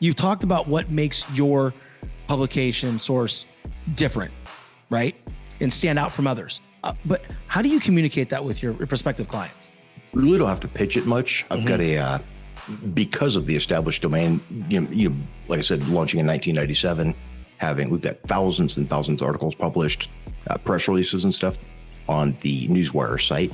you've talked about what makes your publication source different, right? And stand out from others. But how do you communicate that with your prospective clients? We really don't have to pitch it much. I've got because of the established domain, like I said, launching in 1997, we've got thousands and thousands of articles published, press releases and stuff on the Newswire site.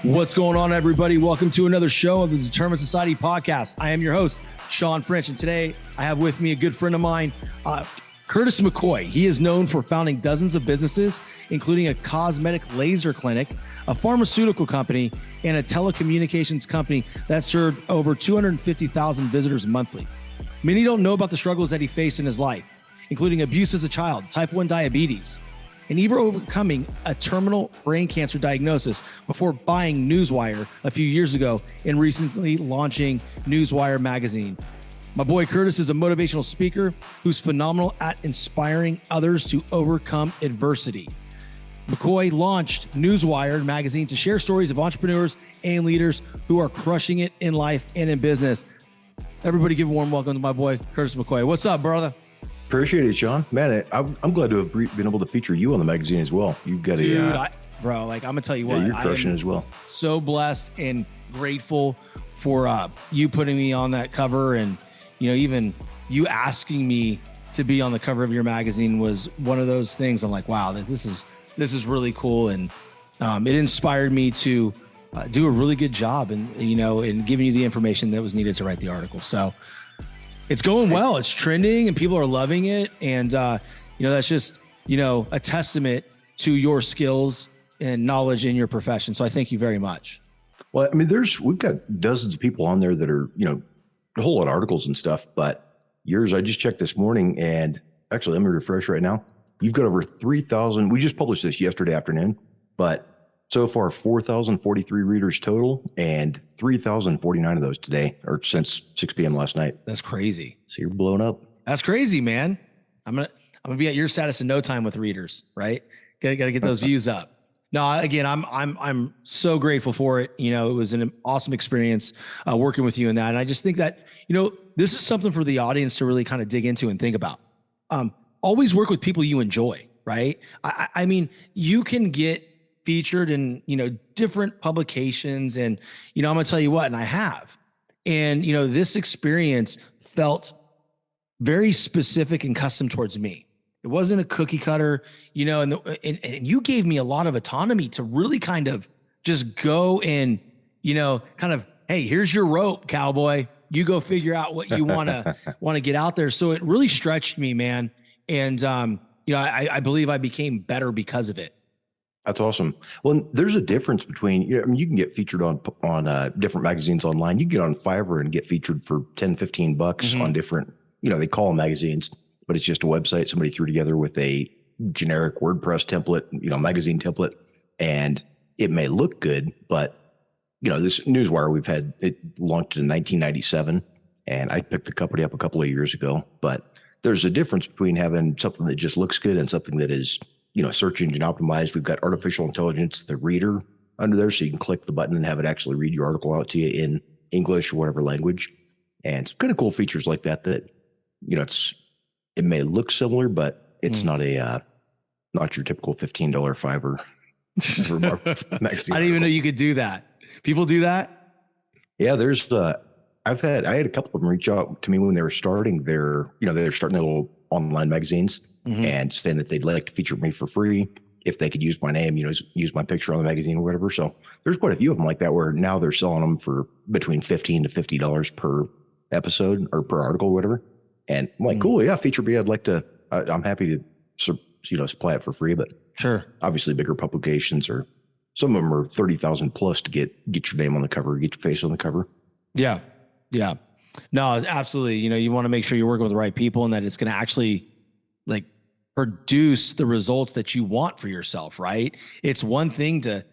What's going on, everybody? Welcome to another show of the Determined Society podcast. I am your host, Sean French, and today I have with me a good friend of mine, Curtis McCoy. He is known for founding dozens of businesses, including a cosmetic laser clinic, a pharmaceutical company, and a telecommunications company that served over 250,000 visitors monthly. Many don't know about the struggles that he faced in his life, including abuse as a child, type 1 diabetes, and even overcoming a terminal brain cancer diagnosis before buying Newswire a few years ago and recently launching Newswire magazine. My boy Curtis is a motivational speaker who's phenomenal at inspiring others to overcome adversity. McCoy launched Newswire magazine to share stories of entrepreneurs and leaders who are crushing it in life and in business. Everybody give a warm welcome to my boy Curtis McCoy. What's up, brother? Appreciate it, Sean. Man, I'm glad to have been able to feature you on the magazine as well. You've got bro, like I'm gonna tell you what, you're crushing as well. So blessed and grateful for you putting me on that cover, and even you asking me to be on the cover of your magazine was one of those things. I'm like, wow, this is really cool, and it inspired me to do a really good job, and in giving you the information that was needed to write the article. So. It's going well. It's trending and people are loving it. And, that's just, a testament to your skills and knowledge in your profession. So I thank you very much. Well, I mean, we've got dozens of people on there that are, a whole lot of articles and stuff, but yours, I just checked this morning, and actually, let me refresh right now. You've got over 3,000. We just published this yesterday afternoon, but so far, 4,043 readers total, and 3,049 of those today, or since 6 p.m. last night. That's crazy. So you're blowing up. That's crazy, man. I'm gonna be at your status in no time with readers, right? Gotta get those views up. No, again, I'm so grateful for it. It was an awesome experience working with you in that, and I just think that this is something for the audience to really kind of dig into and think about. Always work with people you enjoy, right? I mean, you can get featured in, different publications, and, I'm going to tell you what, and I have, and, this experience felt very specific and custom towards me. It wasn't a cookie cutter, and you gave me a lot of autonomy to really kind of just go and, kind of, hey, here's your rope, cowboy. You go figure out what you want to get out there. So it really stretched me, man. And, I believe I became better because of it. That's awesome. Well, there's a difference between, you can get featured on different magazines online. You can get on Fiverr and get featured for 10, 15 bucks on different, they call them magazines, but it's just a website somebody threw together with a generic WordPress template, magazine template, and it may look good, but this Newswire, we've had it launched in 1997, and I picked the company up a couple of years ago, but there's a difference between having something that just looks good and something that is search engine optimized. We've got artificial intelligence, the reader under there, so you can click the button and have it actually read your article out to you in English or whatever language. And it's kind of cool features like that, it may look similar, but it's not your typical $15 Fiverr magazine. I didn't even know you could do that. People do that? Yeah, I had a couple of them reach out to me when they were starting their little online magazines. And saying that they'd like to feature me for free if they could use my name, use my picture on the magazine or whatever. So there's quite a few of them like that, where now they're selling them for between $15 to $50 per episode or per article or whatever. And I'm like, cool, yeah, feature me. I'm happy to, supply it for free, but sure. Obviously bigger publications, or some of them are 30,000 plus to get your name on the cover, get your face on the cover. Yeah. Yeah. No, absolutely. You want to make sure you're working with the right people and that it's going to actually produce the results that you want for yourself, right? It's one thing to,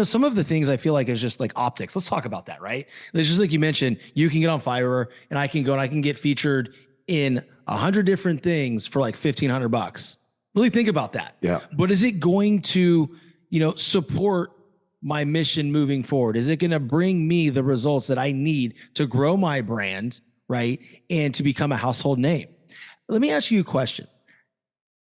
some of the things I feel like is just like optics. Let's talk about that, right? It's just like you mentioned, you can get on Fiverr and I can go and I can get featured in 100 different things for like $1,500. Really think about that. Yeah. But is it going to, support my mission moving forward? Is it going to bring me the results that I need to grow my brand, right? And to become a household name? Let me ask you a question.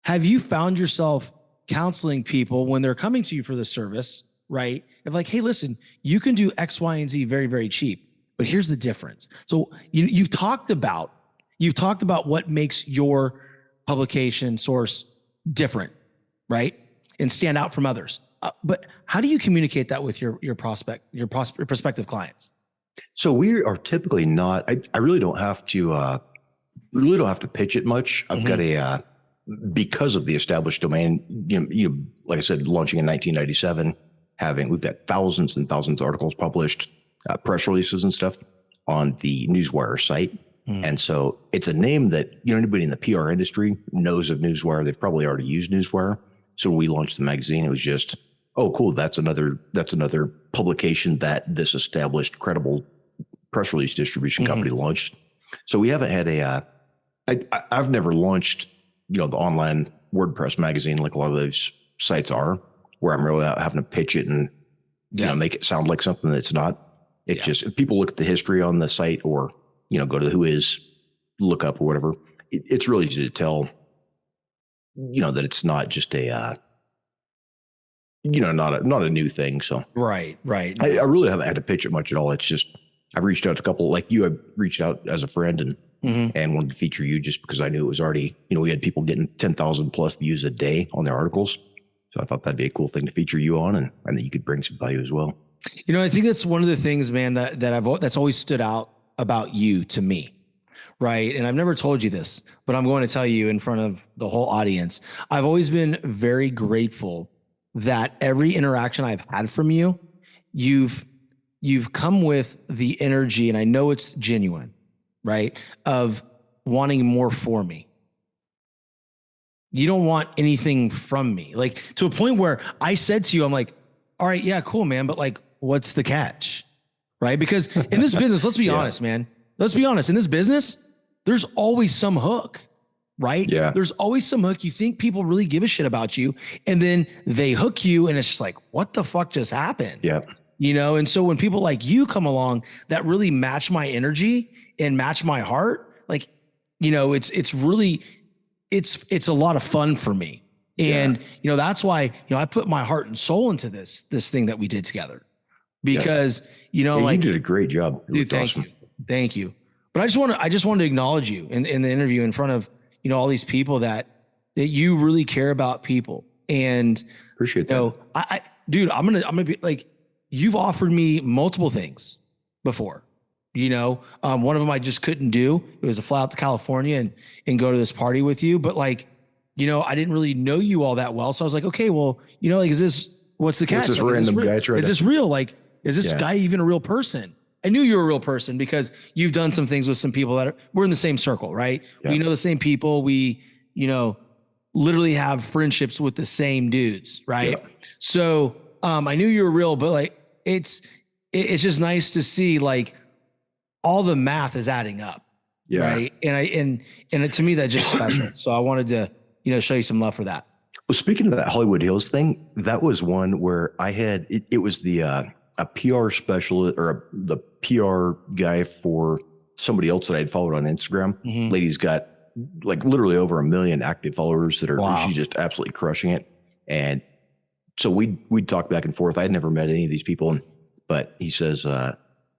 Have you found yourself counseling people when they're coming to you for the service, right? Of like, hey, listen, you can do X, Y, and Z very, very cheap, but here's the difference. So you've talked about what makes your publication source different, right? And stand out from others. But how do you communicate that with your prospective clients? So we are typically not, I really don't have to, pitch it much. I've got because of the established domain, like I said, launching in 1997, we've got thousands and thousands of articles published, press releases and stuff on the Newswire site. And so it's a name that, anybody in the PR industry knows of Newswire. They've probably already used Newswire. So when we launched the magazine, it was just, oh, cool. That's another publication that this established, credible press release distribution company launched. So we haven't had I've never launched, the online WordPress magazine like a lot of those sites are, where I'm really out having to pitch it and make it sound like something that's not. It's just, if people look at the history on the site or, go to the Who Is lookup or whatever, it's really easy to tell, that it's not just a, not a new thing. So right. I really haven't had to pitch it much at all. It's just, I've reached out to a couple, like you, I've reached out as a friend and wanted to feature you just because I knew it was already, we had people getting 10,000 plus views a day on their articles. So I thought that'd be a cool thing to feature you on and that you could bring some value as well. I think that's one of the things, man, that's always stood out about you to me. Right. And I've never told you this, but I'm going to tell you in front of the whole audience. I've always been very grateful that every interaction I've had from you, you've come with the energy, and I know it's genuine, right, of wanting more for me. You don't want anything from me, like to a point where I said to you, I'm like, all right, yeah, cool, man. But like, what's the catch? Right. Because in this business, let's be honest, man, let's be honest. In this business, there's always some hook, right? Yeah. There's always some hook. You think people really give a shit about you, and then they hook you and it's just like, what the fuck just happened? Yeah. And so when people like you come along that really match my energy and match my heart, like, it's really, it's a lot of fun for me. And, that's why, I put my heart and soul into this thing that we did together because, like you did a great job. Dude, thank you. But I just want to acknowledge you in the interview in front of, all these people that you really care about people. And appreciate that. Dude, I'm going to be like, you've offered me multiple things before, one of them I just couldn't do. It was to fly out to California and go to this party with you. But like, I didn't really know you all that well. So I was like, okay, well, like, what's the catch? What's this like, random guy is this real? Like, is this guy even a real person? I knew you were a real person because you've done some things with some people we're in the same circle, right? Yeah. We know the same people. We, literally have friendships with the same dudes, right? Yeah. So I knew you were real, but like, it's just nice to see like all the math is adding up. Yeah. Right. And to me, that's just special. So I wanted to, show you some love for that. Well, speaking of that Hollywood Hills thing, that was one where I had, it was the, a PR specialist or the PR guy for somebody else that I had followed on Instagram. Mm-hmm. Lady's got like literally over 1 million active followers that are, she's just absolutely crushing it. And so we'd talk back and forth. I had never met any of these people, but he says,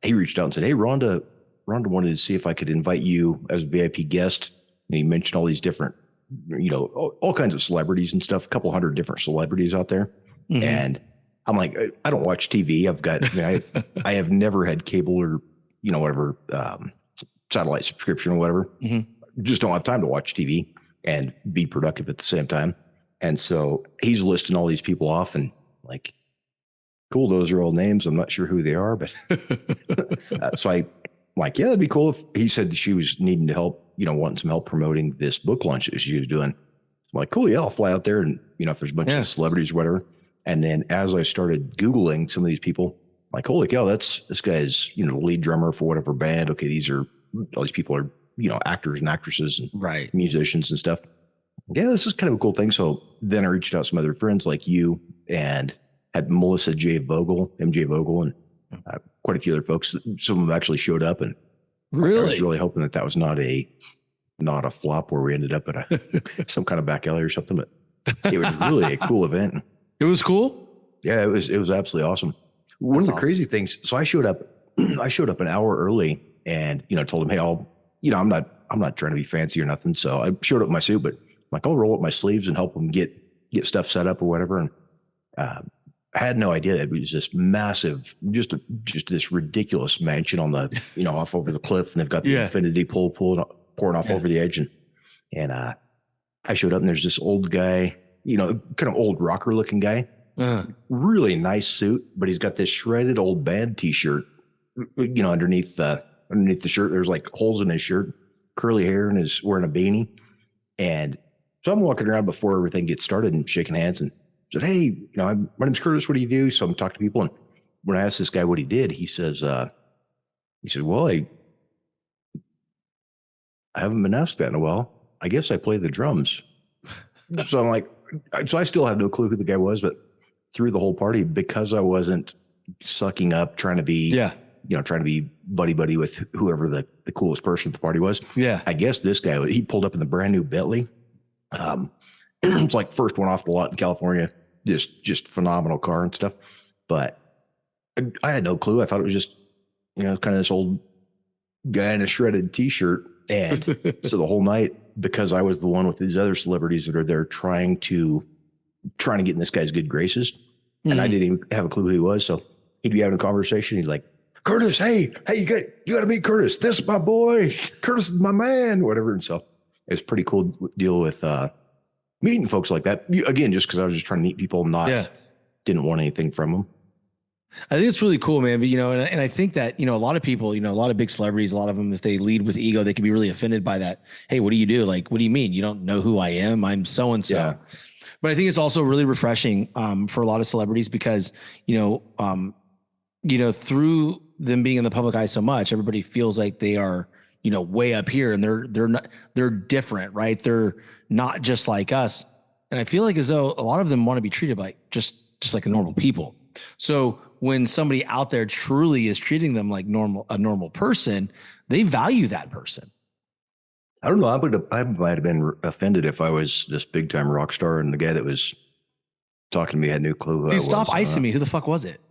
he reached out and said, hey, Rhonda wanted to see if I could invite you as a VIP guest. And he mentioned all these different, all kinds of celebrities and stuff, a couple hundred different celebrities out there. Mm-hmm. And I'm like, I don't watch TV. I have never had cable or, whatever, satellite subscription or whatever. Mm-hmm. Just don't have time to watch TV and be productive at the same time. And so he's listing all these people off and like, cool. Those are all names. I'm not sure who they are, but so I'm like, yeah, that'd be cool. If he said she was needing to help, wanting some help promoting this book launch that she was doing. I'm like, cool, yeah, I'll fly out there. And, if there's a bunch of celebrities or whatever. And then as I started Googling some of these people, like, holy cow, this guy's, the lead drummer for whatever band. Okay. All these people are, actors and actresses and musicians and stuff. Yeah, this is kind of a cool thing. So then I reached out to some other friends like you and had Melissa MJ Vogel, and quite a few other folks. Some of them actually showed up, and I was really hoping that was not a flop where we ended up at some kind of back alley or something. But it was really a cool event. It was cool. Yeah, it was absolutely awesome. One of the crazy things. So I showed up an hour early, and told them, hey, I'm not trying to be fancy or nothing. So I showed up in my suit, but like, I'll roll up my sleeves and help them get stuff set up or whatever. And I had no idea that it was this massive, just this ridiculous mansion on the, off over the cliff. And they've got the infinity pool pouring off over the edge. And I showed up, and there's this old guy, kind of old rocker looking guy, really nice suit, but he's got this shredded old band t-shirt, underneath the shirt. There's like holes in his shirt, curly hair, and is wearing a beanie. And so I'm walking around before everything gets started and shaking hands, and said, hey, my name's Curtis. What do you do? So I'm talking to people. And when I asked this guy what he did, he said, well, I haven't been asked that in a while. I guess I play the drums. So I'm like, so I still have no clue who the guy was, but through the whole party, because I wasn't sucking up, trying to be, trying to be buddy with whoever the coolest person at the party was. Yeah. I guess this guy, he pulled up in the brand new Bentley. It's like first one off the lot in California, just phenomenal car and stuff. But I had no clue. I thought it was just, kind of this old guy in a shredded t-shirt. And so the whole night, because I was the one with these other celebrities that are there trying to get in this guy's good graces. And I didn't even have a clue who he was. So he'd be having a conversation. He's like, Curtis, hey, you got to meet Curtis. This is my boy. Curtis is my man, whatever. And so it was a pretty cool deal with meeting folks like that. Again, just because I was just trying to meet people, didn't want anything from them. I think it's really cool, man. But, and I think that, a lot of people, a lot of big celebrities, a lot of them, if they lead with ego, they can be really offended by that. Hey, what do you do? Like, what do you mean? You don't know who I am? I'm so-and-so. Yeah. But I think it's also really refreshing for a lot of celebrities because, through them being in the public eye so much, everybody feels like they are, way up here, and they're different, right? They're not just like us. And I feel like as though a lot of them want to be treated like just like a normal people. So when somebody out there truly is treating them like a normal person, they value that person. I don't know. I might have been offended if I was this big time rock star and the guy that was talking to me had no clue who I was. Stop icing me. Who the fuck was it?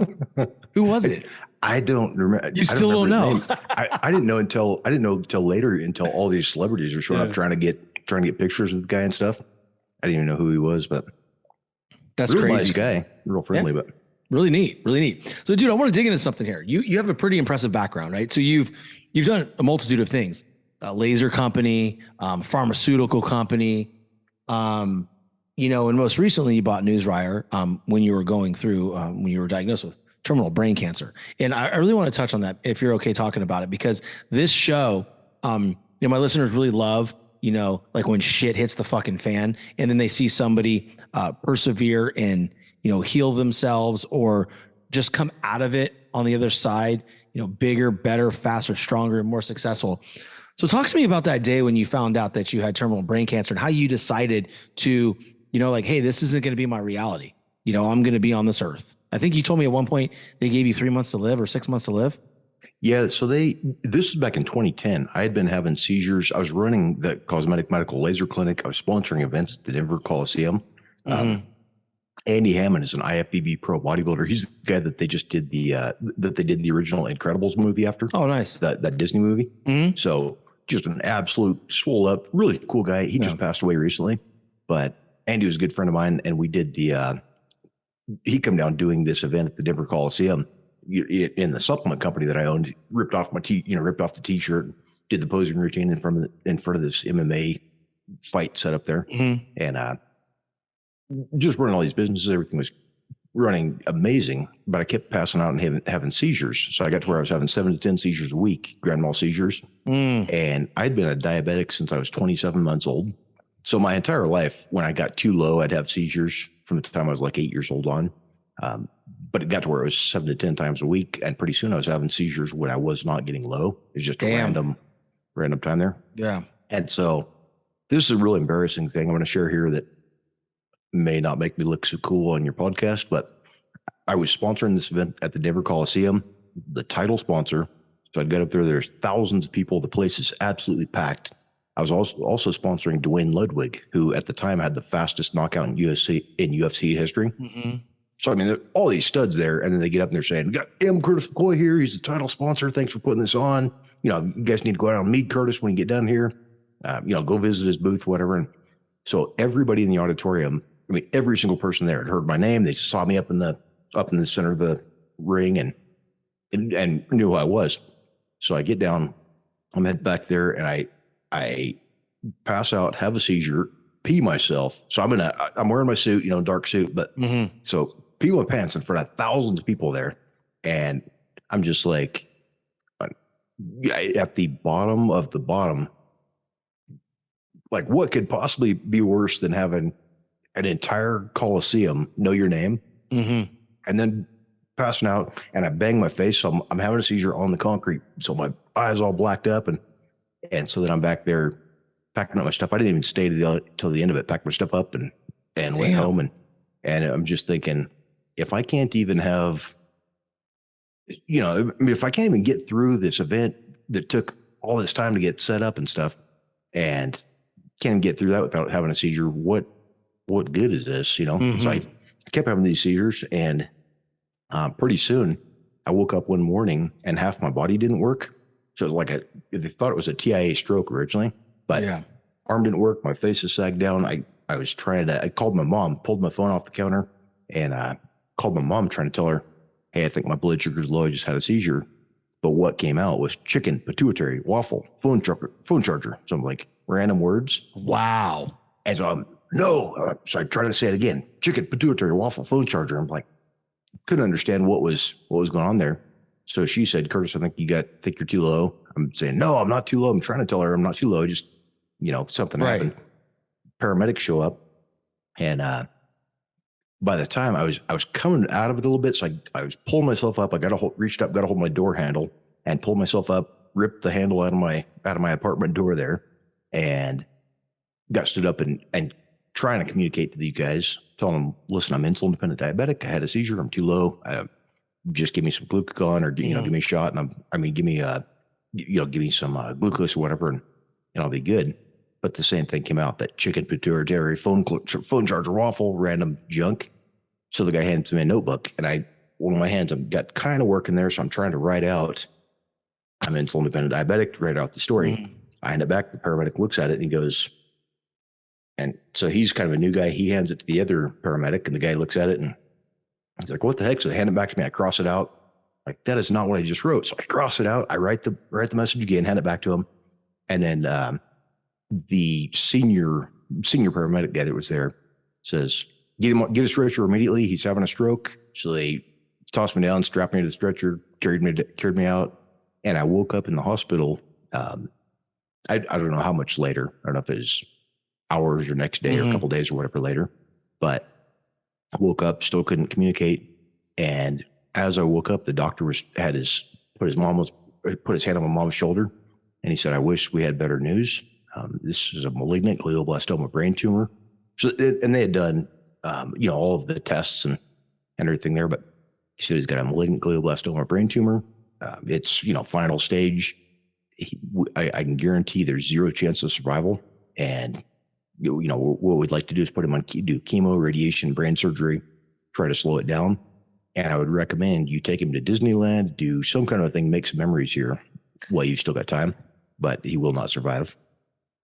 Who was it? I don't remember. You still don't know. I didn't know until later, until all these celebrities are showing up trying to get pictures with the guy and stuff. I didn't even know who he was, but that's real crazy. Nice guy, real friendly, but really neat. So, dude, I want to dig into something here. You have a pretty impressive background, right? So you've done a multitude of things: a laser company, pharmaceutical company, and most recently you bought Newswire when you were going through when you were diagnosed with terminal brain cancer. And I really want to touch on that if you're okay talking about it, because this show, my listeners really love, like when shit hits the fucking fan and then they see somebody persevere and, heal themselves or just come out of it on the other side, bigger, better, faster, stronger, and more successful. So talk to me about that day when you found out that you had terminal brain cancer and how you decided to, like, hey, this isn't going to be my reality. I'm going to be on this earth. I think you told me at one point they gave you 3 months to live or 6 months to live. Yeah. So this is back in 2010. I had been having seizures. I was running the Cosmetic Medical Laser Clinic. I was sponsoring events at the Denver Coliseum. Andy Hammond is an IFBB pro bodybuilder. He's the guy that they just did the original Incredibles movie after. Oh, nice. That Disney movie. Mm-hmm. So just an absolute swole up, really cool guy. He just passed away recently, but Andy was a good friend of mine. And we did he come down doing this event at the Denver Coliseum in the supplement company that I owned, ripped off the t-shirt, did the posing routine in front of this MMA fight set up there. Mm-hmm. And, just running all these businesses, everything was running amazing, but I kept passing out and having seizures. So I got to where I was having 7 to 10 seizures a week, grand mal seizures. And I'd been a diabetic since I was 27 months old. So my entire life, when I got too low, I'd have seizures from the time I was like 8 years old on. But it got to where it was 7 to 10 times a week. And pretty soon I was having seizures when I was not getting low. It was just a random time there. Yeah. And so this is a really embarrassing thing I'm going to share here that may not make me look so cool on your podcast, but I was sponsoring this event at the Denver Coliseum, the title sponsor. So I'd get up there. There's thousands of people. The place is absolutely packed. I was also sponsoring Dwayne Ludwig, who at the time had the fastest knockout in UFC history. Mm-hmm. So, I mean, all these studs there, and then they get up and they're saying, "We got M. Curtis McCoy here. He's the title sponsor. Thanks for putting this on. You know, you guys need to go out and meet Curtis when you get down here. Go visit his booth, whatever." And so everybody in the auditorium, I mean, every single person there had heard my name. They saw me up in the center of the ring and knew who I was. So I get down, I'm head back there, and I pass out, have a seizure, pee myself. So I'm wearing my suit, dark suit, but so pee my pants in front of thousands of people there. And I'm just like at the bottom of the bottom. Like, what could possibly be worse than having an entire Coliseum know your name and then passing out, and I bang my face. So I'm having a seizure on the concrete. So my eyes all blacked up. And so then I'm back there packing up my stuff. I didn't even stay till the end of it, packed my stuff up and went home. And I'm just thinking, if I can't even have, if I can't even get through this event that took all this time to get set up and stuff, and can't get through that without having a seizure, what good is this? So I kept having these seizures, and pretty soon I woke up one morning and half my body didn't work. So it was like they thought it was a TIA stroke originally, but arm didn't work. My face is sagged down. I was I called my mom, pulled my phone off the counter, and called my mom trying to tell her, "Hey, I think my blood sugar's low. I just had a seizure." But what came out was chicken, pituitary, waffle, phone charger. So I'm like, random words. Wow. And so so I tried to say it again: chicken, pituitary, waffle, phone charger. I'm like, couldn't understand what was going on there. So she said, "Curtis, I think think you're too low." I'm saying, "No, I'm not too low." I'm trying to tell her I'm not too low. Just, something happened. Paramedics show up, and by the time I was coming out of it a little bit, so I was pulling myself up. I reached up, got a hold of my door handle, and pulled myself up, ripped the handle out of my apartment door there, and got stood up and trying to communicate to these guys, telling them, "Listen, I'm insulin dependent diabetic. I had a seizure. I'm too low. Just give me some glucagon, or give me a shot, and give me some glucose or whatever, and I'll be good." But the same thing came out: that chicken, pituitary, phone charger, waffle, random junk. So the guy hands me a notebook, and one of my hands, I've got kind of working there, so I'm trying to write out, "I'm insulin dependent diabetic," write out the story. I hand it back. The paramedic looks at it and he goes, and so he's kind of a new guy. He hands it to the other paramedic, and the guy looks at it and he's like, "What the heck?" So they hand it back to me. I cross it out. Like, that is not what I just wrote. So I cross it out. I write the message again, hand it back to him. And then the senior paramedic guy that was there says, get a stretcher immediately. He's having a stroke." So they tossed me down, strapped me to the stretcher, carried me out. And I woke up in the hospital. I don't know how much later. I don't know if it was hours or next day or a couple days or whatever later, but I woke up, still couldn't communicate. And as I woke up, the doctor put his hand on my mom's shoulder, and he said, "I wish we had better news. This is a malignant glioblastoma brain tumor." So, and they had done, all of the tests and everything there, but he said he's got a malignant glioblastoma brain tumor. It's, final stage. I can guarantee there's zero chance of survival. And, what we'd like to do is put him on, do chemo, radiation, brain surgery, try to slow it down. And I would recommend you take him to Disneyland, do some kind of a thing, make some memories here while you've still got time, but he will not survive.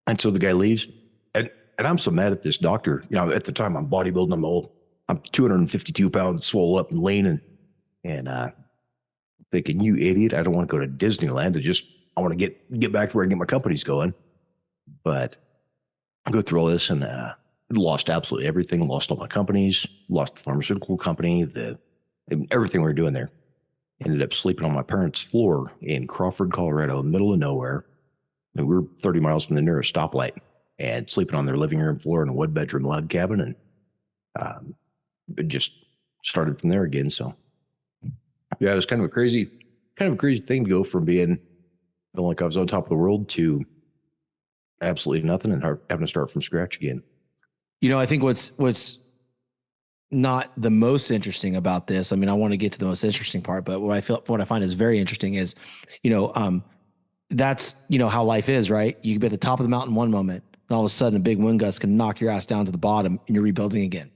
And so the guy leaves, and I'm so mad at this doctor. At the time I'm bodybuilding, I'm 252 pounds, swole up and lean, and thinking, "You idiot, I don't want to go to Disneyland. I want to get back to where I get my companies going." But I go through all this and lost absolutely everything, lost all my companies, lost the pharmaceutical company, everything we were doing there. Ended up sleeping on my parents' floor in Crawford, Colorado, middle of nowhere. And we were 30 miles from the nearest stoplight. and sleeping on their living room floor in a one bedroom log cabin. And it just started from there again. So yeah, it was kind of a crazy thing to go from being feeling like I was on top of the world to absolutely nothing and having to start from scratch again. I think what's not the most interesting about this. I mean, I want to get to the most interesting part, but what I find is very interesting is, that's, how life is, right? You can be at the top of the mountain one moment, and all of a sudden a big wind gust can knock your ass down to the bottom and you're rebuilding again.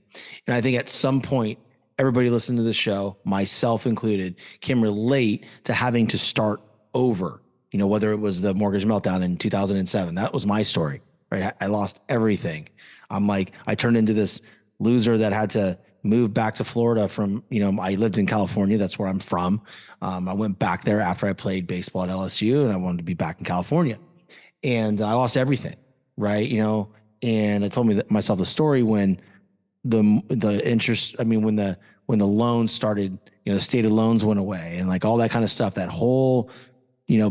And I think at some point, everybody listening to this show, myself included, can relate to having to start over, whether it was the mortgage meltdown in 2007, that was my story, right? I lost everything. I turned into this loser that had to move back to Florida from, I lived in California. That's where I'm from. I went back there after I played baseball at LSU and I wanted to be back in California, and I lost everything. Right. And I told myself the story when the interest, when the loans started, the stated loans went away and like all that kind of stuff, that whole,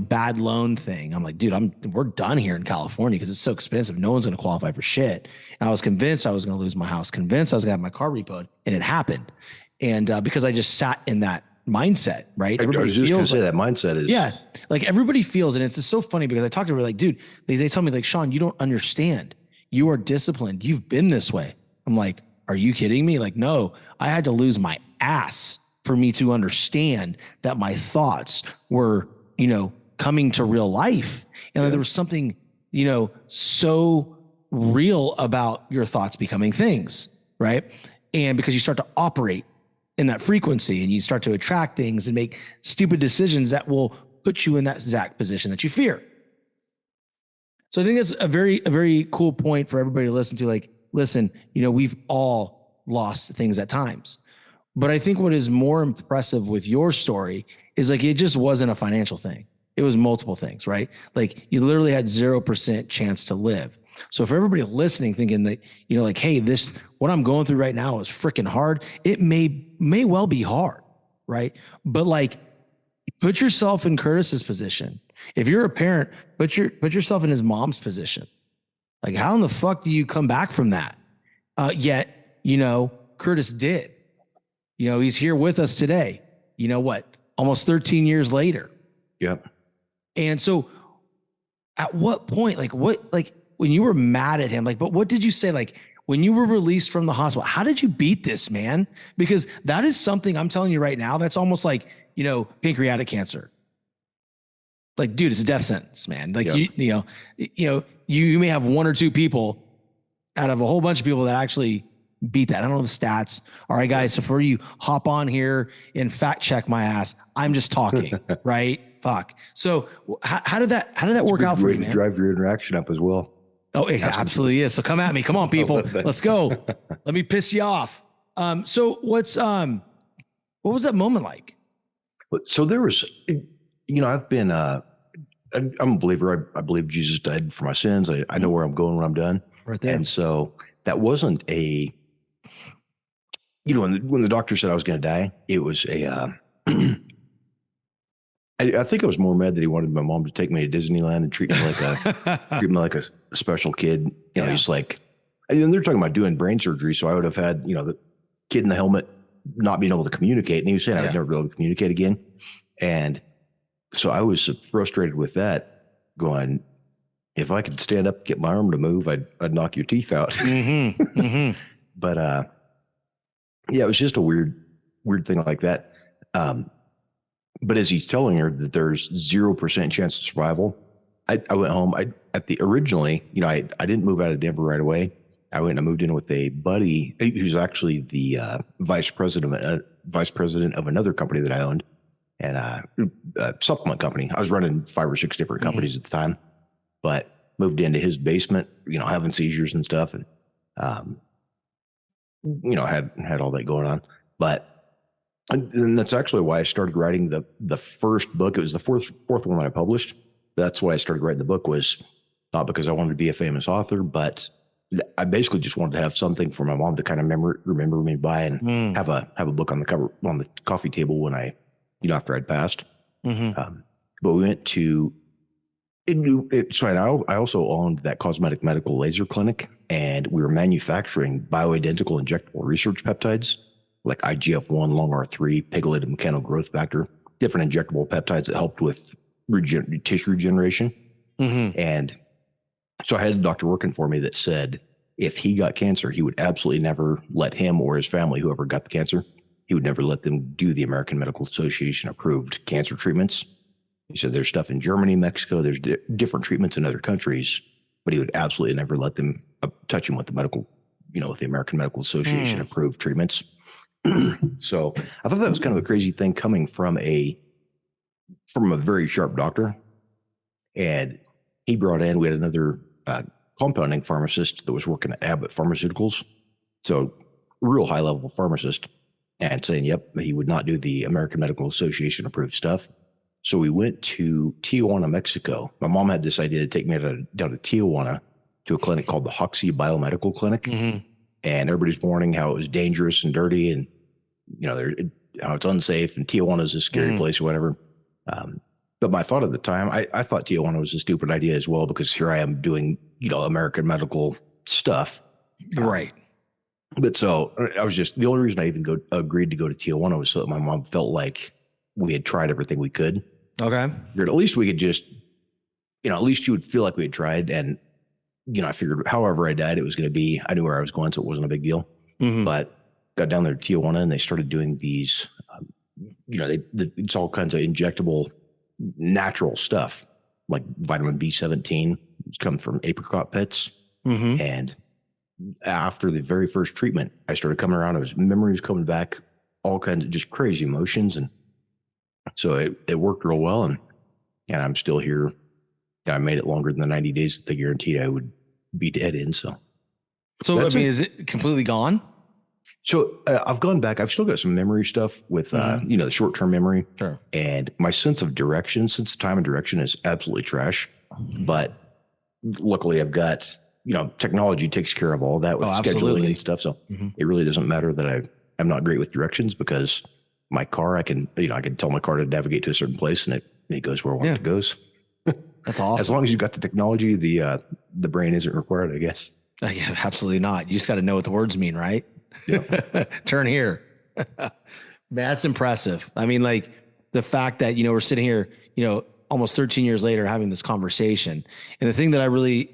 bad loan thing. I'm like, dude, we're done here in California because it's so expensive. No one's going to qualify for shit. And I was convinced I was going to lose my house, convinced I was going to have my car repoed, and it happened. And because I just sat in that mindset, right? Everybody, I was just going to say that mindset is. Yeah. Like everybody feels, and it's just so funny because I talk to them like, dude, they tell me like, Sean, you don't understand. You are disciplined. You've been this way. I'm like, are you kidding me? Like, no, I had to lose my ass for me to understand that my thoughts were, coming to real life. And there was something, so real about your thoughts becoming things, right? And because you start to operate in that frequency and you start to attract things and make stupid decisions that will put you in that exact position that you fear. So I think that's a very cool point for everybody to listen to. Like, listen, we've all lost things at times. But I think what is more impressive with your story is like, it just wasn't a financial thing. It was multiple things, right? Like you literally had 0% chance to live. So for everybody listening, thinking that, like, hey, what I'm going through right now is freaking hard. It may well be hard, right? But like, put yourself in Curtis's position. If you're a parent, put yourself in his mom's position. Like, how in the fuck do you come back from that? Yet, Curtis did. He's here with us today. Almost 13 years later. Yep. And so at what point, when you were mad at him, but what did you say? Like when you were released from the hospital, how did you beat this, man? Because that is something I'm telling you right now. That's almost like, pancreatic cancer. Like, dude, it's a death sentence, man. Like, yep. You may have one or two people out of a whole bunch of people that actually beat that. I don't know the stats. All right, guys. So for you, hop on here and fact check my ass. I'm just talking, right? Fuck. So how did that work out for you, man? Drive your interaction up as well. Oh, it absolutely is. So come at me. Come on, people. Let's go. Let me piss you off. So what was that moment like? So there was, I've been, I'm a believer. I believe Jesus died for my sins. I know where I'm going when I'm done. Right there. And so that wasn't when the doctor said I was going to die, it was I think I was more mad that he wanted my mom to take me to Disneyland and treat me like a special kid. He's like, and they're talking about doing brain surgery. So I would have had, the kid in the helmet not being able to communicate. And he was saying I would never be able to communicate again. And so I was frustrated with that, going, if I could stand up, get my arm to move, I'd knock your teeth out. Mm-hmm, mm-hmm. But it was just a weird thing like that. But as he's telling her that there's 0% chance of survival, I went home. Originally, I didn't move out of Denver right away. I went and I moved in with a buddy who's actually the vice president of another company that I owned, and a supplement company. I was running 5 or 6 different companies at the time, but moved into his basement, having seizures and stuff, and had all that going on. And that's actually why I started writing the first book. It was the fourth one that I published. That's why I started writing the book, was not because I wanted to be a famous author, but I basically just wanted to have something for my mom to kind of remember me by, and have a book on the cover on the coffee table when I, after I'd passed. Mm-hmm. But we went to I also owned that cosmetic medical laser clinic, and we were manufacturing bioidentical injectable research peptides like IGF-1, long R3, pegylated mechanical growth factor, different injectable peptides that helped with tissue regeneration. Mm-hmm. And so I had a doctor working for me that said if he got cancer, he would absolutely never let him or his family, whoever got the cancer, he would never let them do the American Medical Association approved cancer treatments. He said there's stuff in Germany, Mexico, there's different treatments in other countries, but he would absolutely never let them touch him with the medical, with the American Medical Association approved treatments. So I thought that was kind of a crazy thing coming from a very sharp doctor. And he brought in, we had another compounding pharmacist that was working at Abbott Pharmaceuticals. So real high level pharmacist, and saying, yep, he would not do the American Medical Association approved stuff. So we went to Tijuana, Mexico. My mom had this idea to take me down to Tijuana to a clinic called the Hoxie Biomedical Clinic. Mm-hmm. And everybody's warning how it was dangerous and dirty and, how it's unsafe and Tijuana is a scary place or whatever. But my thought at the time, I thought Tijuana was a stupid idea as well, because here I am doing, American medical stuff. Right. But so I was the only reason I even agreed to go to Tijuana was so that my mom felt like we had tried everything we could. Okay. At least we could just, at least she would feel like we had tried. And, I figured however I died, it was going to be, I knew where I was going, so it wasn't a big deal. Mm-hmm. But got down there to Tijuana and they started doing these, it's all kinds of injectable natural stuff like vitamin B17. It's come from apricot pits. Mm-hmm. And after the very first treatment, I started coming around. Memories coming back, all kinds of just crazy emotions. And so it worked real well. And I'm still here. I made it longer than the 90 days that they guaranteed I would be dead in. So is it completely gone? So I've gone back. I've still got some memory stuff with, the short-term memory. Sure. And my sense of direction, since time and direction is absolutely trash. But luckily I've got, technology takes care of all that with scheduling and stuff. So it really doesn't matter that I'm not great with directions, because my car, I can tell my car to navigate to a certain place and it goes where I want it to go. That's awesome. As long as you've got the technology, the brain isn't required, I guess. Yeah, absolutely not. You just got to know what the words mean, right? Yeah. Turn here. That's impressive. I mean, like the fact that, we're sitting here, almost 13 years later having this conversation. And the thing that I really,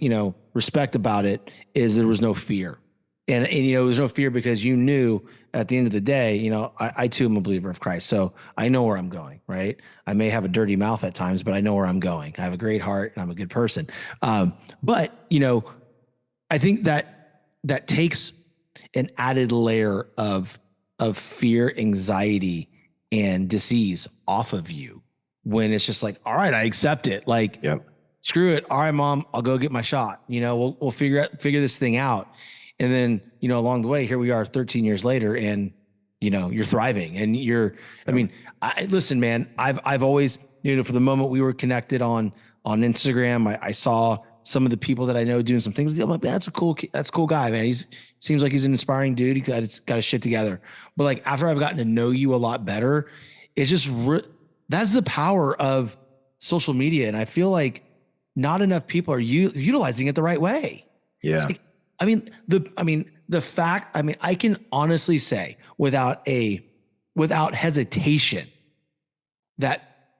respect about it is there was no fear. And there's no fear because you knew at the end of the day, I too am a believer of Christ. So I know where I'm going, right? I may have a dirty mouth at times, but I know where I'm going. I have a great heart and I'm a good person. But I think that takes an added layer of fear, anxiety, and disease off of you when it's just like, all right, I accept it. Like, yep. Screw it. All right, Mom, I'll go get my shot. We'll figure this thing out. And then, along the way, here we are 13 years later and, you're thriving and listen, man, I've always, for the moment we were connected on Instagram, I saw some of the people that I know doing some things. I'm like, man, that's a cool guy, man. Seems like he's an inspiring dude. He got his shit together. But like, after I've gotten to know you a lot better, it's just, that's the power of social media. And I feel like not enough people are utilizing it the right way. Yeah. It's like, the fact, I can honestly say without hesitation that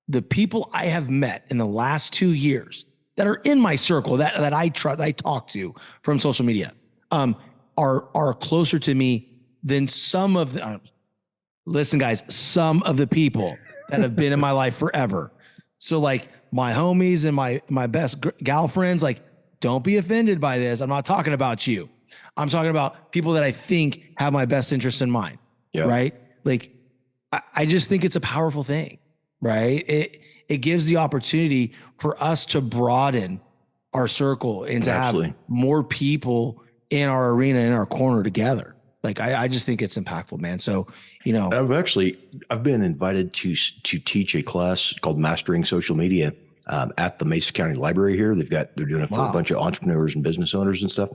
the people I have met in the last 2 years that are in my circle that I talk to from social media, are closer to me than some of the, listen guys, some of the people that have been in my life forever. So like my homies and my best gal friends, like, don't be offended by this. I'm not talking about you. I'm talking about people that I think have my best interests in mind. Yep. Right? Like, I just think it's a powerful thing, right? It gives the opportunity for us to broaden our circle and to have more people in our arena, in our corner together. Like, I just think it's impactful, man. So, I've been invited to teach a class called Mastering Social Media at the Mesa County Library here. They're doing it for a bunch of entrepreneurs and business owners and stuff.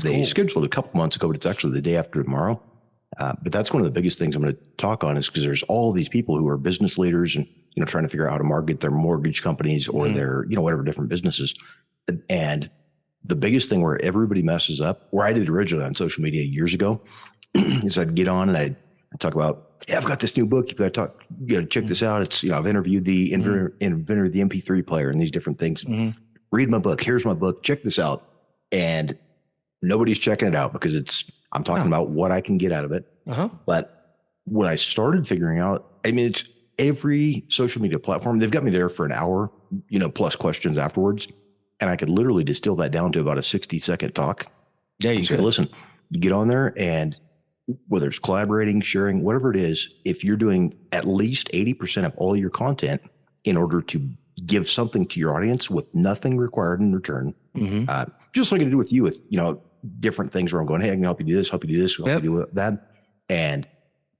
They scheduled a couple months ago, but it's actually the day after tomorrow. But that's one of the biggest things I'm going to talk on, is because there's all these people who are business leaders and trying to figure out how to market their mortgage companies or their, whatever different businesses. And the biggest thing where everybody messes up, where I did originally on social media years ago, is I'd get on and I'd talk about, I've got this new book. You got to check this out. It's, I've interviewed the inventor of the MP3 player and these different things. Read my book. Here's my book. Check this out. And nobody's checking it out because I'm talking about what I can get out of it. But when I started figuring out, it's every social media platform, they've got me there for an hour, plus questions afterwards. And I could literally distill that down to about a 60-second talk. Yeah, you could listen. You get on there, and whether it's collaborating, sharing, whatever it is, if you're doing at least 80% of all your content in order to give something to your audience with nothing required in return, just like I did with you with, different things where I'm going, hey, I can help you do this, help you do this, help you do that. And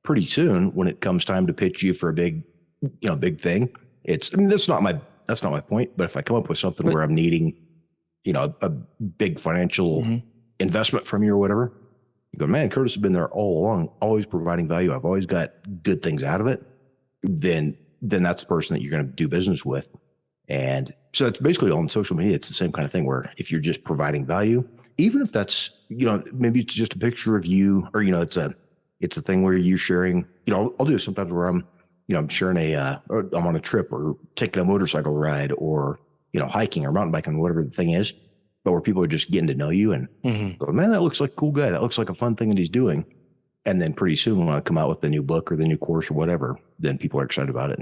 pretty soon when it comes time to pitch you for a big thing, that's not my point. But if I come up with something where I'm needing, a big financial investment from you or whatever, you go, man, Curtis has been there all along, always providing value. I've always got good things out of it. Then that's the person that you're going to do business with. And so it's basically on social media. It's the same kind of thing where if you're just providing value, even if that's, maybe it's just a picture of you or, it's a thing where you're sharing, I'll do it sometimes where I'm sharing or I'm on a trip or taking a motorcycle ride or, hiking or mountain biking, whatever the thing is, but where people are just getting to know you and go, man, that looks like a cool guy. That looks like a fun thing that he's doing. And then pretty soon when I come out with the new book or the new course or whatever, then people are excited about it.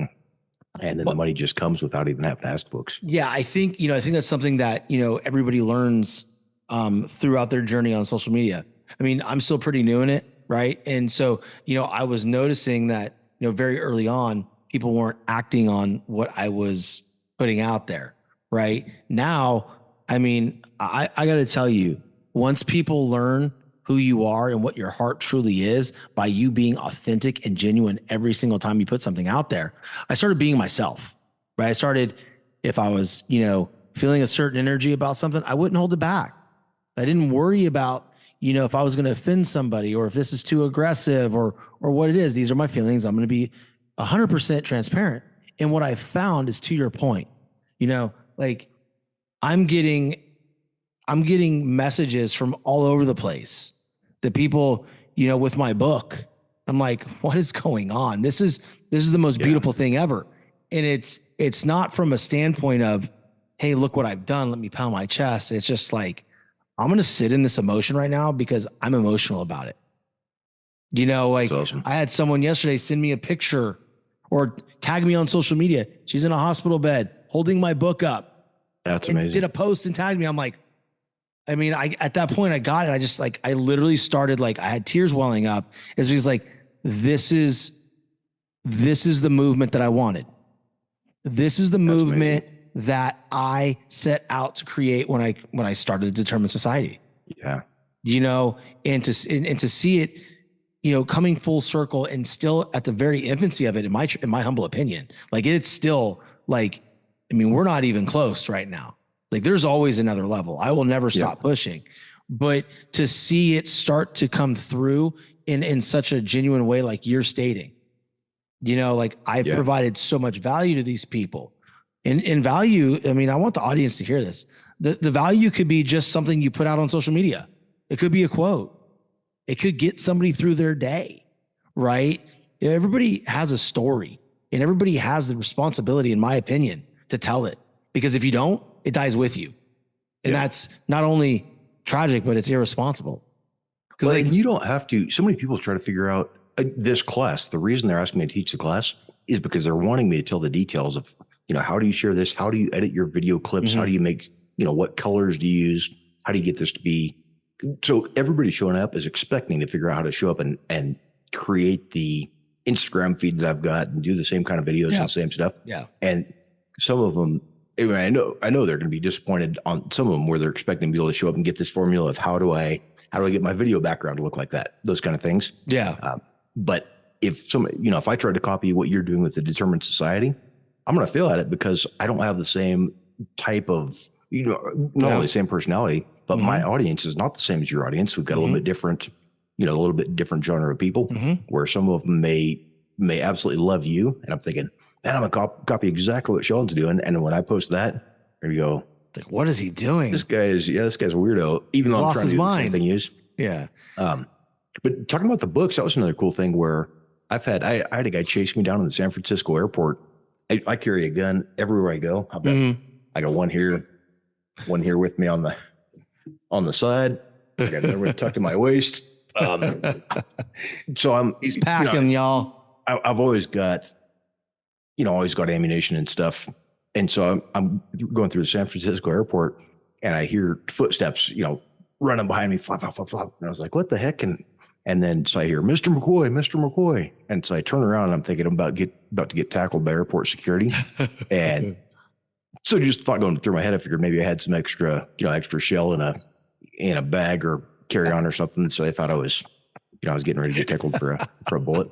And then the money just comes without even having to ask folks. Yeah. I think that's something that, everybody learns throughout their journey on social media. I'm still pretty new in it. Right. And so, I was noticing that, very early on, people weren't acting on what I was putting out there. Right now, I got to tell you, once people learn who you are and what your heart truly is by you being authentic and genuine every single time you put something out there, I started being myself, right? I started, if I was, feeling a certain energy about something, I wouldn't hold it back. I didn't worry about, if I was going to offend somebody or if this is too aggressive or what it is. These are my feelings. I'm going to be 100% transparent. And what I found is, to your point, I'm getting messages from all over the place that people, with my book, I'm like, what is going on? This is the most beautiful thing ever. And it's not from a standpoint of, hey, look what I've done. Let me pound my chest. It's just like, I'm going to sit in this emotion right now because I'm emotional about it. Awesome. I had someone yesterday send me a picture or tag me on social media. She's in a hospital bed holding my book up. That's amazing. Did a post and tagged me. I'm like, at that point I got it. I literally started, I had tears welling up. It's because this is the movement that I wanted. This is the movement that I set out to create when I started the Determined Society. Yeah. And to see it, coming full circle and still at the very infancy of it, in my humble opinion, it's still we're not even close right now. There's always another level. I will never stop pushing, but to see it start to come through in such a genuine way, like you're stating, I've provided so much value to these people. And value, I want the audience to hear this. The value could be just something you put out on social media. It could be a quote. It could get somebody through their day, right? Everybody has a story and everybody has the responsibility, in my opinion, to tell it. Because if you don't, it dies with you. And that's not only tragic, but it's irresponsible. Because you don't have to, so many people try to figure out this class. The reason they're asking me to teach the class is because they're wanting me to tell the details of, how do you share this? How do you edit your video clips? How do you make, what colors do you use? How do you get this to be? So everybody showing up is expecting to figure out how to show up and create the Instagram feed that I've got and do the same kind of videos and the same stuff. Yeah. And some of them, I know they're going to be disappointed on some of them where they're expecting to be able to show up and get this formula of how do I get my video background to look like that? Those kind of things. Yeah. But if if I tried to copy what you're doing with the Determined Society, I'm going to fail at it because I don't have the same type of, not only the same personality, but my audience is not the same as your audience. We've got a little bit different, a little bit different genre of people where some of them may absolutely love you. And I'm thinking, and I'm gonna copy exactly what Sheldon's doing. And when I post that, there you go. Like, what is he doing? This guy's a weirdo, even though I'm trying to do the same thing he is. Yeah. But talking about the books, that was another cool thing where I had a guy chase me down in the San Francisco airport. I carry a gun everywhere I go. I got one here with me on the side. I got another one tucked in my waist. So he's packing, y'all. I've always got ammunition and stuff. And so I'm going through the San Francisco airport and I hear footsteps, running behind me, flop, flop, flop, flop. And I was like, what the heck? And then so I hear, Mr. McCoy. And so I turn around and I'm thinking I'm about to get tackled by airport security. And so just thought going through my head, I figured maybe I had some extra shell in a bag or carry on or something. So I thought I was getting ready to get tackled for a bullet.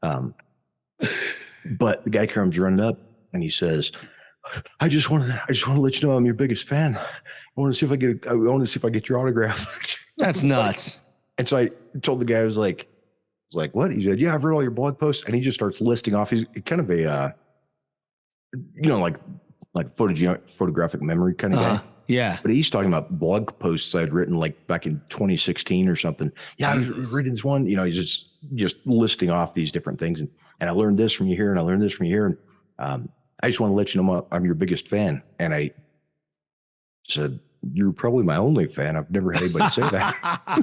But the guy comes running up and he says, I just want to let you know I'm your biggest fan. I want to see if I get your autograph. That's nuts. And so I told the guy, I was like, what? He said, yeah, I've read all your blog posts. And he just starts listing off. He's kind of a, like photographic memory kind of guy. Yeah. But he's talking about blog posts I'd written like back in 2016 or something. Yeah, I was reading this one, he's just listing off these different things. And I learned this from you here and I learned this from you here. And I just want to let you know I'm your biggest fan. And I said, you're probably my only fan. I've never had anybody say that.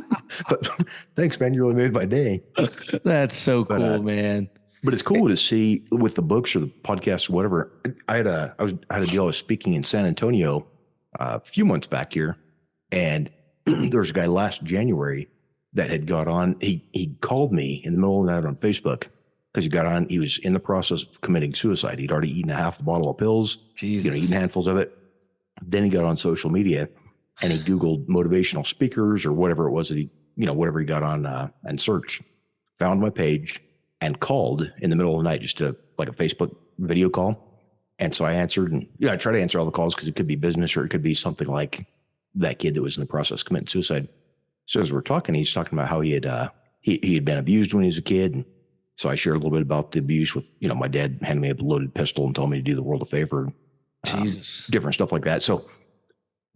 But thanks, man. You really made my day. That's so cool, man. But it's cool to see with the books or the podcasts or whatever. I had a deal. I was speaking in San Antonio a few months back here, and there was a guy last January that had got on. He called me in the middle of the night on Facebook because he got on. He was in the process of committing suicide. He'd already eaten a half a bottle of pills. Jesus. Eaten handfuls of it. Then he got on social media and he Googled motivational speakers or whatever it was that whatever he got on and searched, found my page and called in the middle of the night, just like a Facebook video call. And so I answered and I try to answer all the calls because it could be business or it could be something like that kid that was in the process of committing suicide. So as we're talking, he's talking about how he had been abused when he was a kid. And so I shared a little bit about the abuse with, my dad handed me a loaded pistol and told me to do the world a favor. Jesus. Different stuff like that. So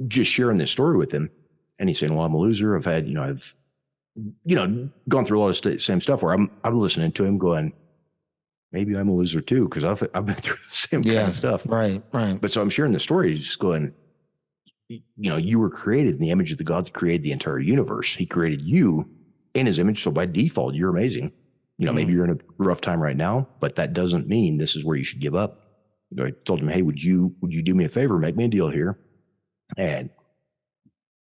just sharing this story with him and he's saying, well, I'm a loser. I've had, I've gone through a lot of same stuff where I'm listening to him going, maybe I'm a loser too. Cause I've been through the same kind of stuff. Right. But so I'm sharing the story, just going, you were created in the image of the God that created the entire universe. He created you in his image. So by default, you're amazing. Maybe you're in a rough time right now, but that doesn't mean this is where you should give up. I told him, hey, would you do me a favor? Make me a deal here. And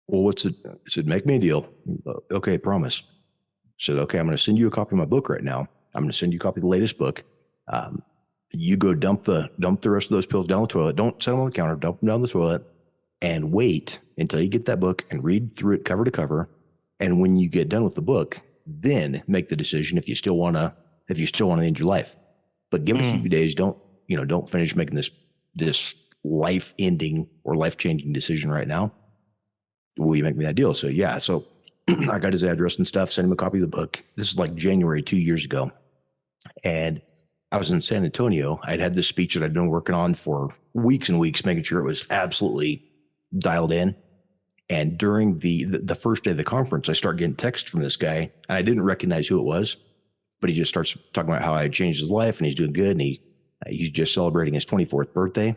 well, what's it? I said, make me a deal. Okay, promise. I said, okay, I'm going to send you a copy of my book right now. I'm going to send you a copy of the latest book. You go dump the rest of those pills down the toilet. Don't set them on the counter. Dump them down the toilet and wait until you get that book and read through it cover to cover. And when you get done with the book, then make the decision if you still want to end your life. But give it a few days. Don't finish making this life-ending or life-changing decision right now. Will you make me that deal? So yeah. So I got his address and stuff, sent him a copy of the book. This is like January 2 years ago. And I was in San Antonio. I'd had this speech that I'd been working on for weeks and weeks, making sure it was absolutely dialed in. And during the first day of the conference, I start getting texts from this guy and I didn't recognize who it was, but he just starts talking about how I changed his life and he's doing good. And he's just celebrating his 24th birthday.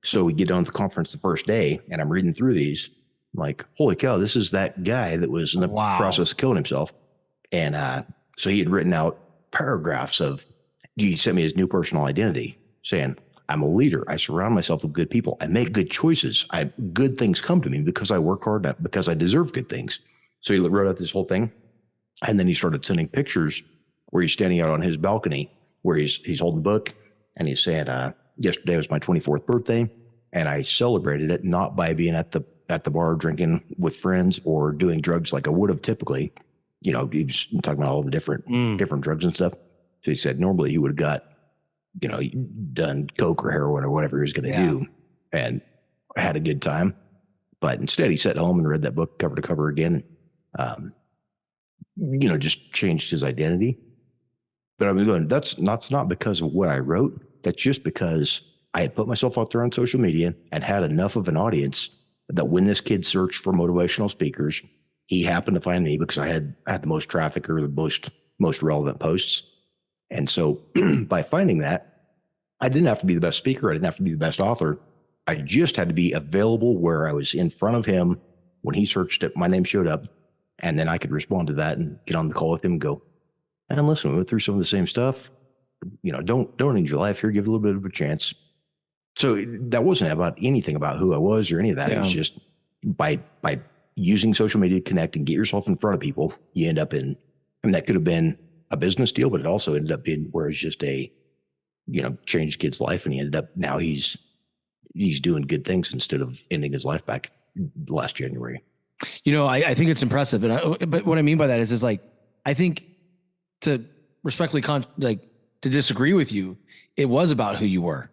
So we get done with the conference the first day and I'm reading through these. I'm like, holy cow, this is that guy that was in the process of killing himself. And so he had written out paragraphs of, he sent me his new personal identity saying, I'm a leader. I surround myself with good people. I make good choices. Good things come to me because I work hard, not because I deserve good things. So he wrote out this whole thing. And then he started sending pictures where he's standing out on his balcony where he's holding a book and he's saying, yesterday was my 24th birthday and I celebrated it not by being at the bar drinking with friends or doing drugs like I would have typically. He was talking about all the different drugs and stuff. So he said normally he would have got, done coke or heroin or whatever he was going to do and had a good time. But instead he sat home and read that book cover to cover again. Just changed his identity. But I'm going, that's not because of what I wrote. that's just because I had put myself out there on social media and had enough of an audience that when this kid searched for motivational speakers, he happened to find me because I had the most traffic or the most relevant posts. And so by finding that, I didn't have to be the best speaker. I didn't have to be the best author. I just had to be available where I was in front of him when he searched it, my name showed up, and then I could respond to that and get on the call with him and go, and listen, we went through some of the same stuff. Don't end your life here. Give it a little bit of a chance. So that wasn't about anything about who I was or any of that. Yeah. It was just by using social media to connect and get yourself in front of people, you end up in, that could have been a business deal, but it also ended up being where it's just changed kid's life. And he ended up, now he's doing good things instead of ending his life back last January. I think it's impressive. But what I mean by that is like, I think to respectfully to disagree with you, it was about who you were.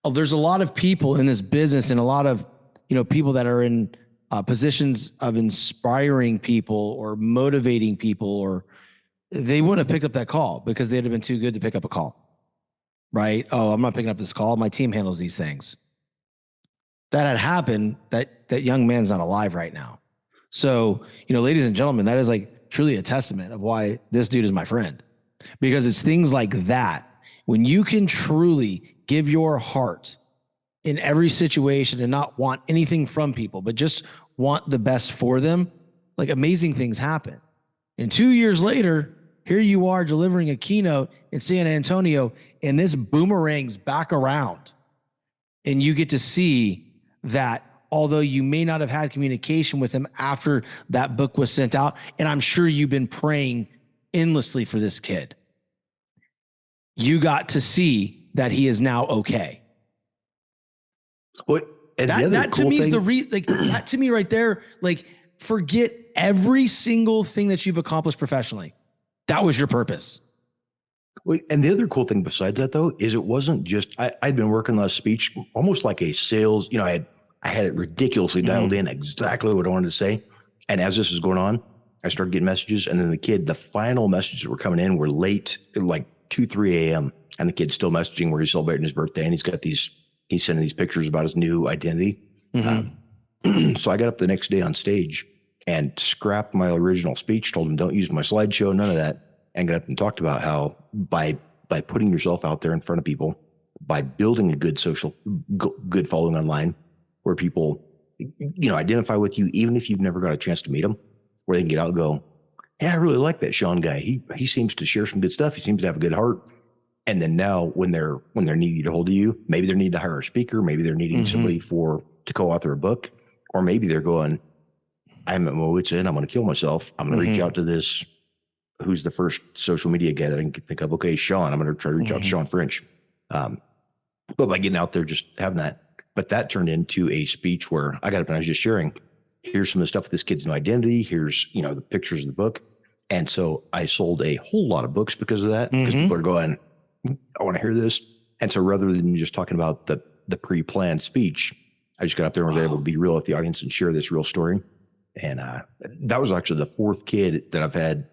There's a lot of people in this business and a lot of, people that are in positions of inspiring people or motivating people, or they wouldn't have picked up that call because they'd have been too good to pick up a call, right? Oh, I'm not picking up this call. My team handles these things. That had happened, that young man's not alive right now. So, ladies and gentlemen, that is like truly a testament of why this dude is my friend, because it's things like that. When you can truly give your heart in every situation and not want anything from people, but just want the best for them, like amazing things happen. And 2 years later, here you are delivering a keynote in San Antonio, and this boomerangs back around. And you get to see that although you may not have had communication with him after that book was sent out, and I'm sure you've been praying endlessly for this kid, you got to see that he is now okay. Well, and that to me is that to me right there, like, forget every single thing that you've accomplished professionally. That was your purpose. Well, and the other cool thing besides that, though, is it wasn't just, I'd been working on a speech almost like a sales, I had it ridiculously dialed in exactly what I wanted to say. And as this was going on, I started getting messages. And then the final messages that were coming in were late, like 2, 3 a.m. And the kid's still messaging where he's celebrating his birthday. And he's sending these pictures about his new identity. So I got up the next day on stage and scrapped my original speech, told him, don't use my slideshow, none of that. And got up and talked about how by putting yourself out there in front of people, by building a good following online where people, identify with you, even if you've never got a chance to meet them, where they can get out and go, hey, I really like that Sean guy. He seems to share some good stuff. He seems to have a good heart. And then now when they're needing to get a hold of you, maybe they're needing to hire a speaker, maybe they're needing somebody to co-author a book, or maybe they're going, I'm at my wit's end, I'm going to kill myself. I'm going to reach out to this, who's the first social media guy that I can think of? Okay, Sean. I'm going to try to reach out to Sean French. But by getting out there, just having that. But that turned into a speech where I got up and I was just sharing, here's some of the stuff with this kid's new identity. Here's, the pictures of the book. And so I sold a whole lot of books because of that, because people are going, I want to hear this. And so rather than just talking about the pre-planned speech, I just got up there and was able to be real with the audience and share this real story. And that was actually the fourth kid that I've had,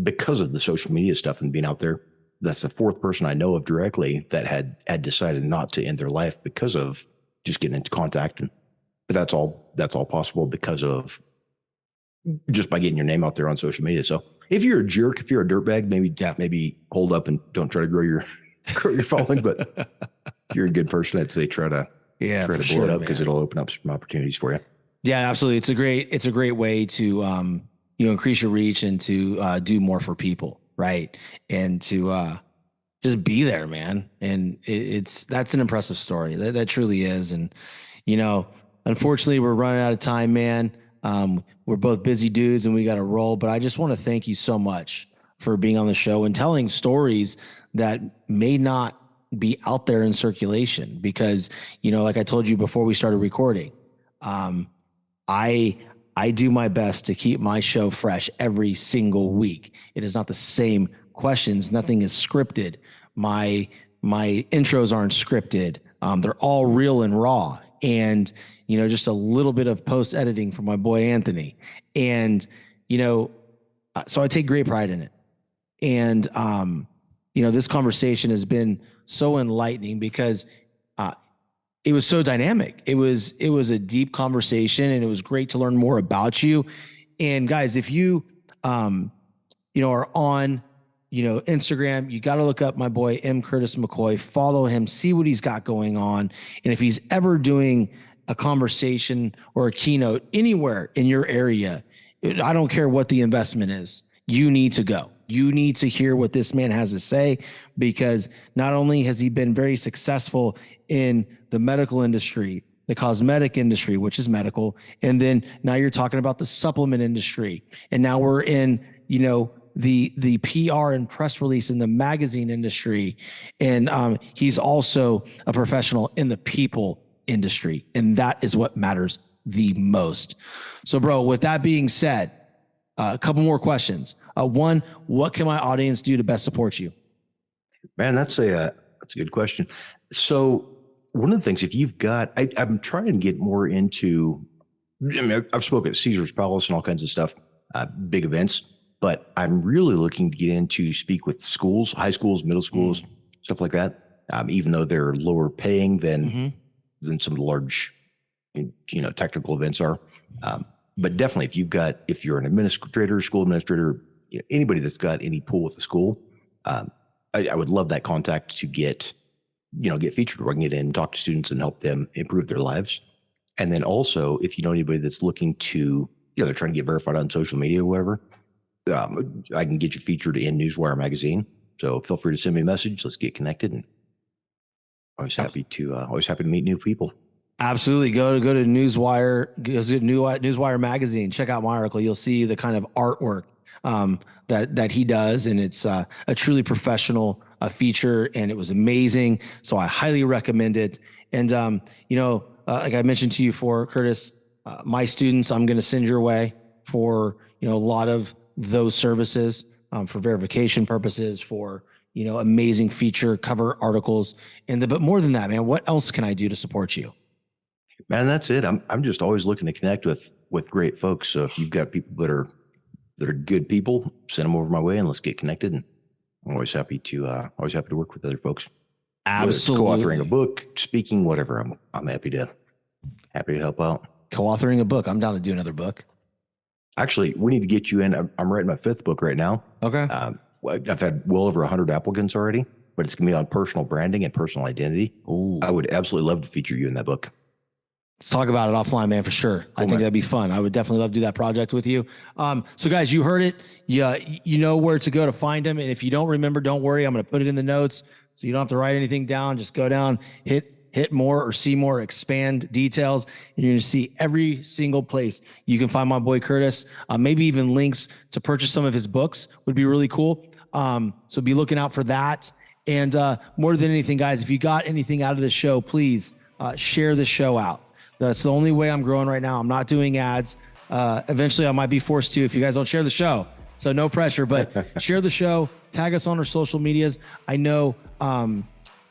because of the social media stuff and being out there. That's the fourth person I know of directly that had decided not to end their life because of just getting into contact. But that's all possible because of just by getting your name out there on social media. So if you're a jerk, if you're a dirtbag, maybe hold up and don't try to grow your following. But if you're a good person, I'd say try to blow it up, because it'll open up some opportunities for you. Yeah, absolutely. It's a great way to increase your reach and to do more for people, right? And to just be there, man. And that's an impressive story. That truly is. And unfortunately, we're running out of time, man. We're both busy dudes and we got to roll. But I just want to thank you so much for being on the show and telling stories that may not be out there in circulation. Because like I told you before we started recording, I do my best to keep my show fresh every single week. It is not the same questions. Nothing is scripted. My intros aren't scripted. They're all real and raw. And, just a little bit of post editing from my boy, Anthony. And, so I take great pride in it. And, this conversation has been so enlightening because it was so dynamic. It was a deep conversation, and it was great to learn more about you. And guys, if you, are on, Instagram, you got to look up my boy, M. Curtis McCoy, follow him, see what he's got going on. And if he's ever doing a conversation or a keynote anywhere in your area, I don't care what the investment is, you need to go. You need to hear what this man has to say, because not only has he been very successful in the medical industry, the cosmetic industry, which is medical, and then now you're talking about the supplement industry, and now we're in, the PR and press release in the magazine industry, and he's also a professional in the people industry, and that is what matters the most. So, bro, with that being said, a couple more questions. One, what can my audience do to best support you? Man, that's a good question. So one of the things, if you've got, I'm trying to get more into, I've spoken at Caesar's Palace and all kinds of stuff, big events, but I'm really looking to get into speak with schools, high schools, middle schools, stuff like that. Even though they're lower paying than some of the large, technical events are. But definitely, if you're an administrator, school administrator, anybody that's got any pull with the school, I would love that contact to get featured, where I can get in and talk to students and help them improve their lives. And then also, if you know anybody that's looking to, they're trying to get verified on social media or whatever, I can get you featured in Newswire magazine. So feel free to send me a message. Let's get connected. And always happy to meet new people. Absolutely. Go to Newswire, Newswire magazine. Check out my article. You'll see the kind of artwork that he does, and it's a truly professional feature, and it was amazing. So I highly recommend it. And like I mentioned to you for Curtis, my students, I'm going to send your way for a lot of those services for verification purposes, for amazing feature cover articles, but more than that, man, what else can I do to support you? Man, that's it. I'm just always looking to connect with great folks. So if you've got people that are good people, send them over my way and let's get connected. And I'm always happy to work with other folks. Absolutely. Whether it's co-authoring a book, speaking, whatever. I'm happy to help out. Co-authoring a book. I'm down to do another book. Actually, we need to get you in. I'm writing my 5th book right now. Okay. I've had well over 100 applicants already, but it's going to be on personal branding and personal identity. Ooh. I would absolutely love to feature you in that book. Let's talk about it offline, man, for sure. Cool, I think that'd be fun. I would definitely love to do that project with you. So guys, you heard it. You know where to go to find him. And if you don't remember, don't worry. I'm going to put it in the notes so you don't have to write anything down. Just go down, hit more or see more, expand details. And you're going to see every single place you can find my boy Curtis. Maybe even links to purchase some of his books would be really cool. So be looking out for that. And more than anything, guys, if you got anything out of the show, please share the show out. That's the only way I'm growing right now. I'm not doing ads. Eventually I might be forced to if you guys don't share the show. So no pressure, but share the show, tag us on our social medias. I know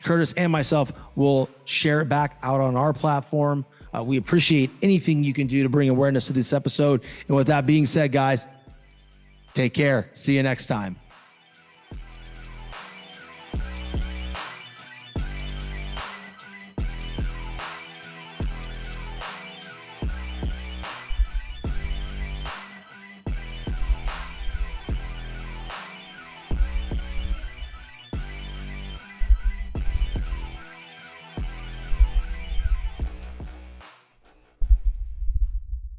Curtis and myself will share it back out on our platform. We appreciate anything you can do to bring awareness to this episode. And with that being said, guys, take care. See you next time.